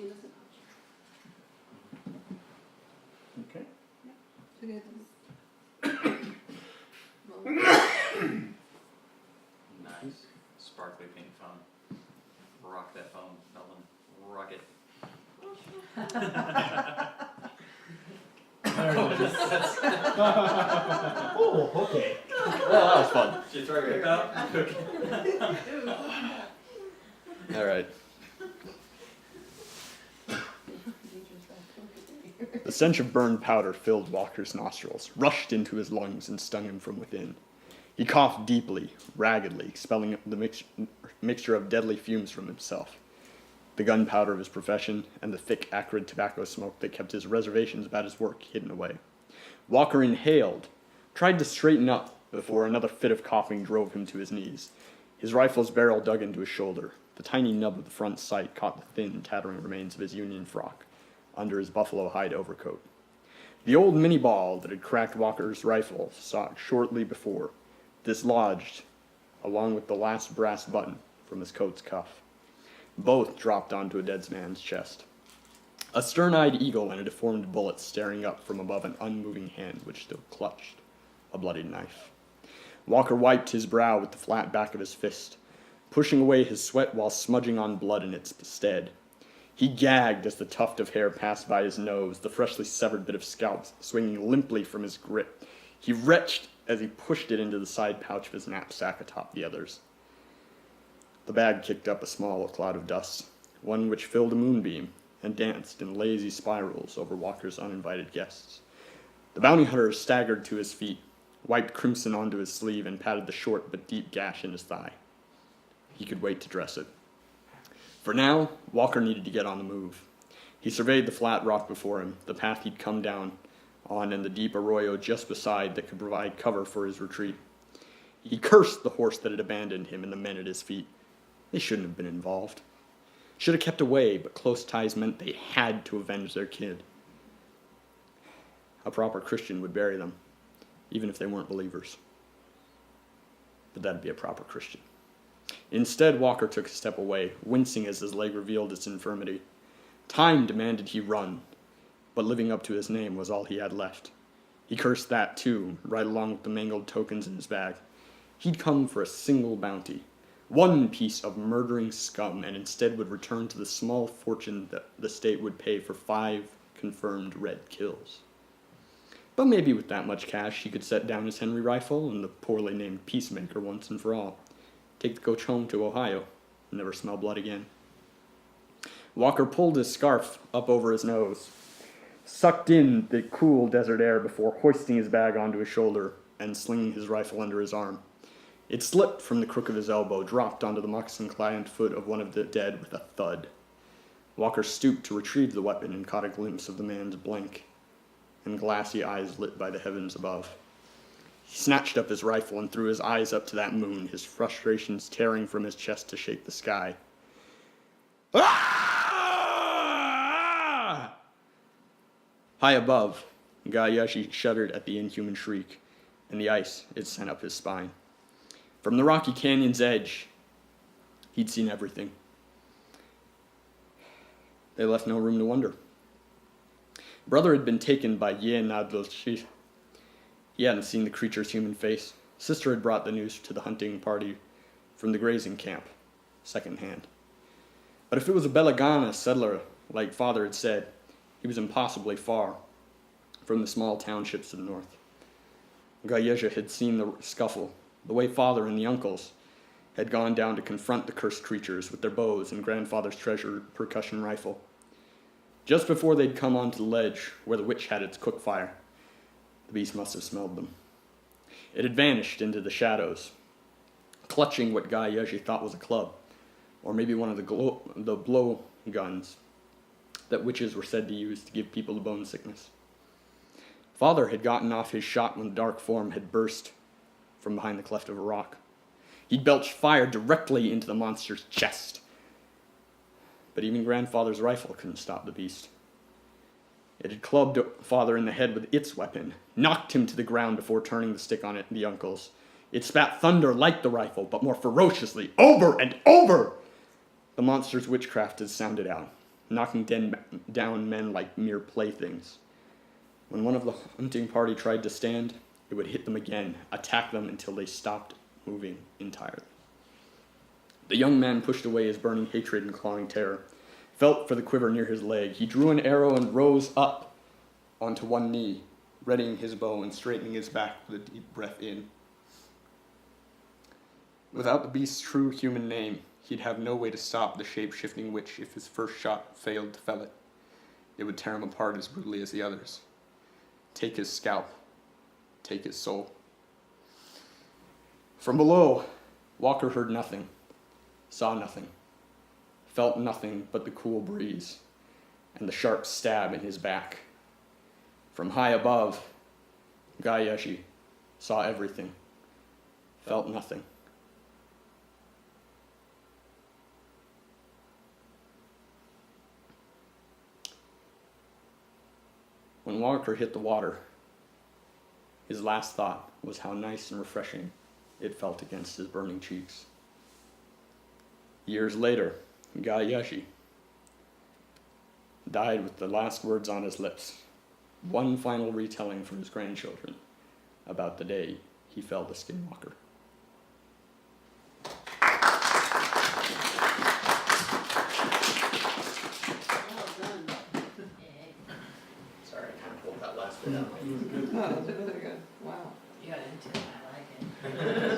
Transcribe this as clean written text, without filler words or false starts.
She doesn't Okay. She did Nice. Sparkly pink phone. Rock that phone, Melvin. Rock it. There it is. Oh, okay. Well, that was fun. Did you throw your hip out? All right. The stench of burned powder filled Walker's nostrils, rushed into his lungs, and stung him from within. He coughed deeply, raggedly, expelling the mixture of deadly fumes from himself. The gunpowder of his profession, and the thick, acrid tobacco smoke that kept his reservations about his work hidden away. Walker inhaled, tried to straighten up before another fit of coughing drove him to his knees. His rifle's barrel dug into his shoulder. The tiny nub of the front sight caught the thin, tattering remains of his Union frock under his buffalo hide overcoat. The old mini-ball that had cracked Walker's rifle shortly before dislodged, along with the last brass button from his coat's cuff. Both dropped onto a dead man's chest. A stern-eyed eagle and a deformed bullet staring up from above an unmoving hand which still clutched a bloody knife. Walker wiped his brow with the flat back of his fist, pushing away his sweat while smudging on blood in its stead. He gagged as the tuft of hair passed by his nose, the freshly severed bit of scalp swinging limply from his grip. He retched as he pushed it into the side pouch of his knapsack atop the others. The bag kicked up a small cloud of dust, one which filled a moonbeam and danced in lazy spirals over Walker's uninvited guests. The bounty hunter staggered to his feet, wiped crimson onto his sleeve, and patted the short but deep gash in his thigh. He could wait to dress it. For now, Walker needed to get on the move. He surveyed the flat rock before him, the path he'd come down on, and the deep arroyo just beside that could provide cover for his retreat. He cursed the horse that had abandoned him and the men at his feet. They shouldn't have been involved. Should have kept away, but close ties meant they had to avenge their kid. A proper Christian would bury them, even if they weren't believers. But that'd be a proper Christian. Instead, Walker took a step away, wincing as his leg revealed its infirmity. Time demanded he run, but living up to his name was all he had left. He cursed that, too, right along with the mangled tokens in his bag. He'd come for a single bounty, one piece of murdering scum, and instead would return to the small fortune that the state would pay for 5 confirmed red kills. But maybe with that much cash, he could set down his Henry rifle and the poorly named Peacemaker once and for all. Take the coach home to Ohio, and never smell blood again. Walker pulled his scarf up over his nose, sucked in the cool desert air before hoisting his bag onto his shoulder and slinging his rifle under his arm. It slipped from the crook of his elbow, dropped onto the moccasin-clad foot of one of the dead with a thud. Walker stooped to retrieve the weapon and caught a glimpse of the man's blank and glassy eyes lit by the heavens above. He snatched up his rifle and threw his eyes up to that moon, his frustrations tearing from his chest to shake the sky. Ah! High above, Gayashi shuddered at the inhuman shriek, and the ice it sent up his spine. From the rocky canyon's edge, he'd seen everything. They left no room to wonder. Brother had been taken by Ye Nadloshi. He hadn't seen the creature's human face. Sister had brought the news to the hunting party from the grazing camp, secondhand. But if it was a Belagana settler, like Father had said, he was impossibly far from the small townships to the north. Gayeja had seen the scuffle, the way Father and the uncles had gone down to confront the cursed creatures with their bows and grandfather's treasured percussion rifle. Just before they'd come onto the ledge where the witch had its cook fire, the beast must have smelled them. It had vanished into the shadows, clutching what Guy Yeji thought was a club, or maybe one of the blow guns that witches were said to use to give people the bone sickness. Father had gotten off his shot when the dark form had burst from behind the cleft of a rock. He'd belched fire directly into the monster's chest. But even Grandfather's rifle couldn't stop the beast. It had clubbed Father in the head with its weapon, knocked him to the ground before turning the stick on the uncles. It spat thunder like the rifle, but more ferociously, over and over. The monster's witchcraft had sounded out. knocking down men like mere playthings. When one of the hunting party tried to stand, it would hit them again, attack them until they stopped moving entirely. The young man pushed away his burning hatred and clawing terror, felt for the quiver near his leg. He drew an arrow and rose up onto one knee, readying his bow and straightening his back with a deep breath in. Without the beast's true human name, he'd have no way to stop the shape-shifting witch if his first shot failed to fell it. It would tear him apart as brutally as the others. Take his scalp. Take his soul. From below, Walker heard nothing, saw nothing, felt nothing but the cool breeze and the sharp stab in his back. From high above, Gayashi saw everything, felt nothing. When Walker hit the water, his last thought was how nice and refreshing it felt against his burning cheeks. Years later, Gayashi died with the last words on his lips, one final retelling for his grandchildren about the day he felled a skinwalker. Sorry, I kind of pulled that last bit out. Oh, that was really good. Wow. You got into it, I like it.